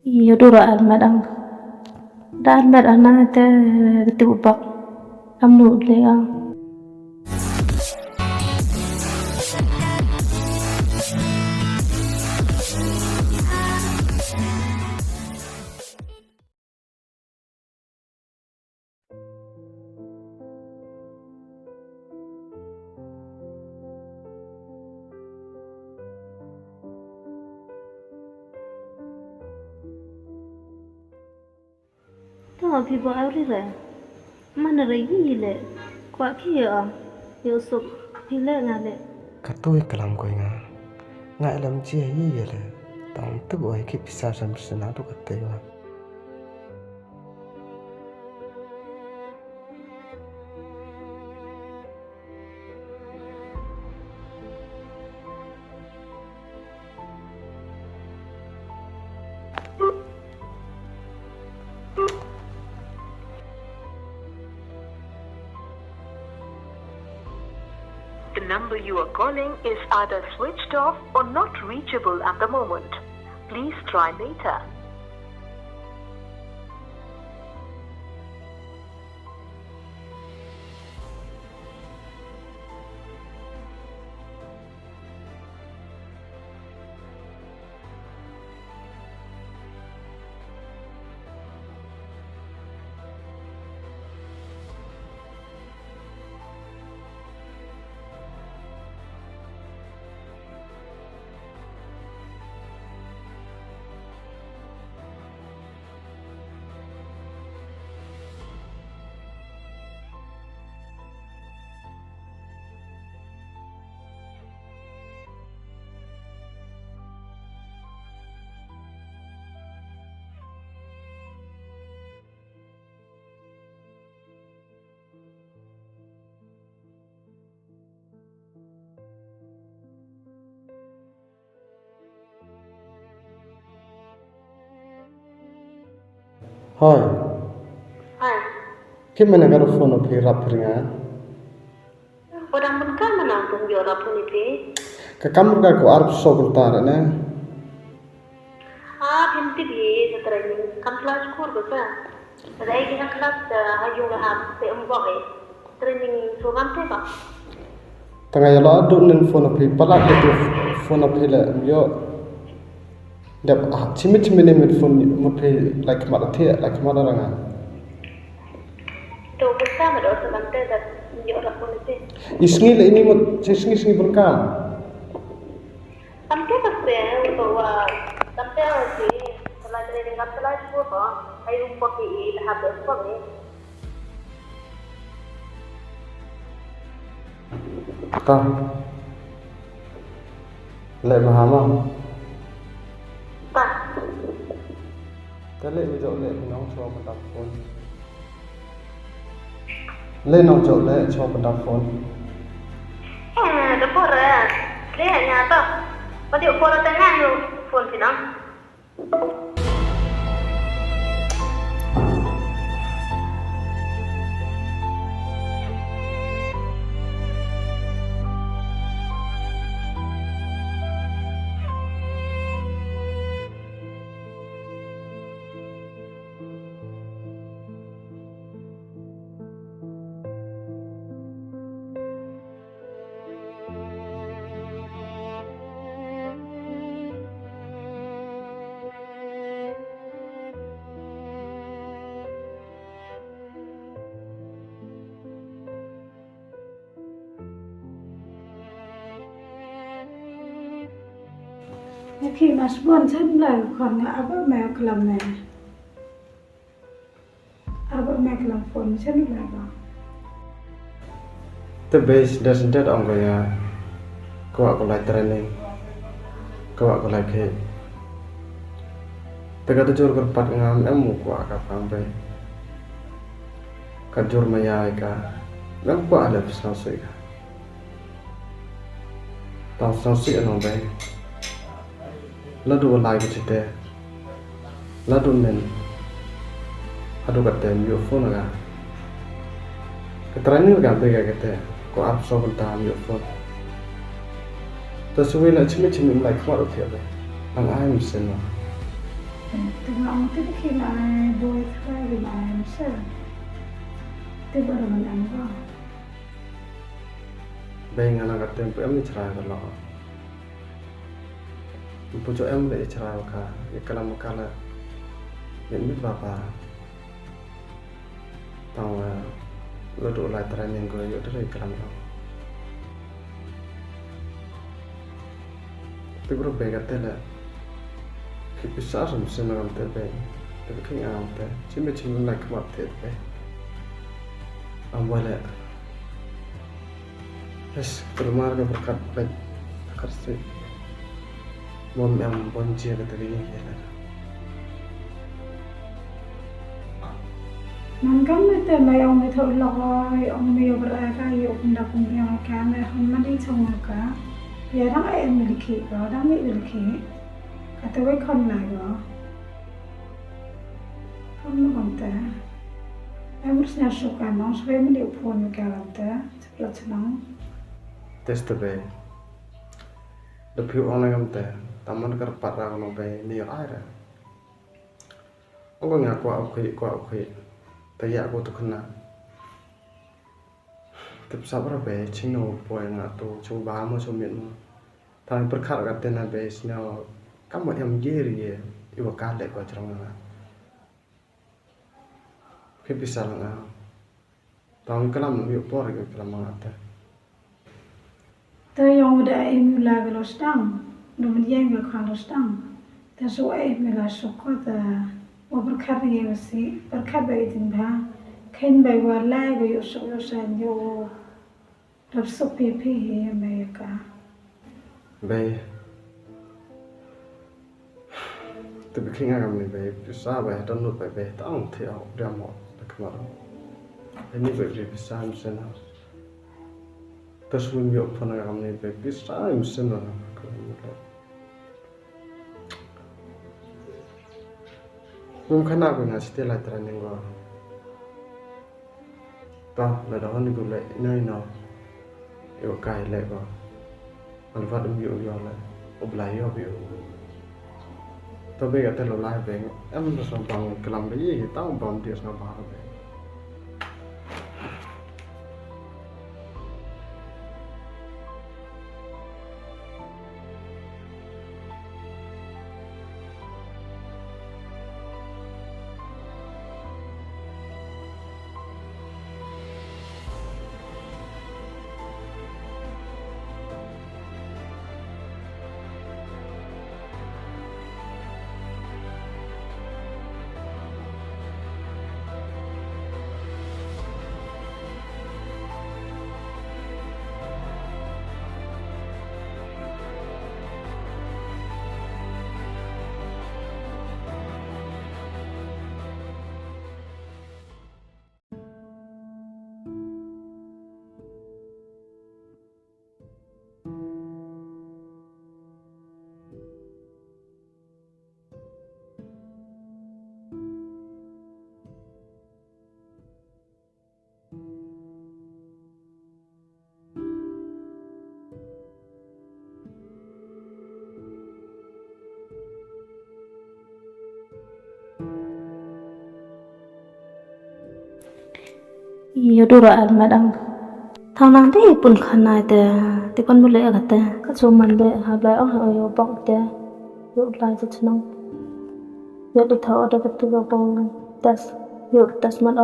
Yodura almadang da almadana te tubak amnu leang to people everywhere mana regi le kwa kia yusuf pile ngale Katui kalam ko nga nga alam chia yi yele tang tu boy ki pisa sam sena tu katewa The number you are calling is either switched off or not reachable at the moment. Please try later. Hi Hi. kimana gar phone of rap ringa Orang pun kan menanggung biara pun itu. ka kam ka ko arp so tar ne Pinti di seterusnya kan kelas kur betul. Ada lagi kan kelas hajung ham seembok training program tu pak. tanga yala du nen phone of pala tu phone of le yo dap chimi ne mit phone mo pe like ma the like ma ranga Tu bersama dosa kantor dan biara pun itu. isngi le ini mo isngi pun kam Sampai pasti untuk sampai sih setelah training kan kelas kur pak. Ayo pakai habis pakai. ta le bahama Pak. ta le mi jo le nong cho ma phone le nong jo le cho ma phone Dapur dia nyata. Pada pola tengah tu phone sih nak. khi mà spon chân lời còn aba mẹ làm nè aba mẹ làm phone chân lời ba the base doesn't that on ya ko like training ko like ke tega tu jor pat ngam emu ko ka pambe ka jor maya ka ngam ko ada pisau sui ka tao sao sui no be ladu lai ke te ladu men adu ka te mi phone ga ka training ga be ga te ko ap so ta mi phone ta suwi la chimi like what okay ang ai mi sen Tengok tu kena boy try dengan answer. Tu baru menangga. Bay ngana kata empu em ni cerai kalau. Empu jo em le cerai ka. Ikala makala. Ni bapa. Tahu lo do lai training ko yo dari ikala mo. Tu baru bay kata le. Kisah semasa malam tu bay. Tapi kini am tu. Cuma nak kemat tu bay. Awalnya. Yes, terumar ke berkat baik kerja. Mom yang bonci ke tadi ni. Mangkam itu mai om itu lagi om itu berada di benda punya kan, hamba di congaka. Ya orang ayam miliki, orang miliki. Kata we kon lagi. Kon konta. Harusnya suka nong, supaya mending upon kalanta, cepat senang. Tes tu bay. Depi orang yang tu, taman kerpat orang bay ni air. Aku ngaku aku. Tapi aku tu kena. Tapi sabar bay, cino boy ngak tu, cuba mo cumit mo. Tapi perkara kata na bay, sini kamu yang giri ye, ibu kale kau cerang ngak. Bisa lah. Tahun kelam yuk por ke kelam ngata. Tu yang udah emula kalau sedang, kemudian yang kalau sedang, tu so emula suka tu, berkarya mesti berkarya itu dah, kan bawa lagi yuk san yuk, terus pipi mereka. Bay. Tapi kena kami bay, bisa bay, dan lu bay, tahu tiaw dia mau. Kemarin, ini bagi bisa mesin. Terus menjawab pernah kami bagi bisa mesin lah. Mungkin aku ngasih dia lah training gua. Tahu, dah dah ni gula ini no. Yo kai leh gua. Manfaat yo lah. Oblay yo. Tapi kata lo LAI bang, em tu sampai kelam dia, tahu bang dia sampai apa? Iya dura almadang. Thang nang te pun khana te kon mule agata. Ka choman le hablai yo bang te. Yo lai chu chnang. Yo de thaw da ka tu ga bang tas. Yo tas man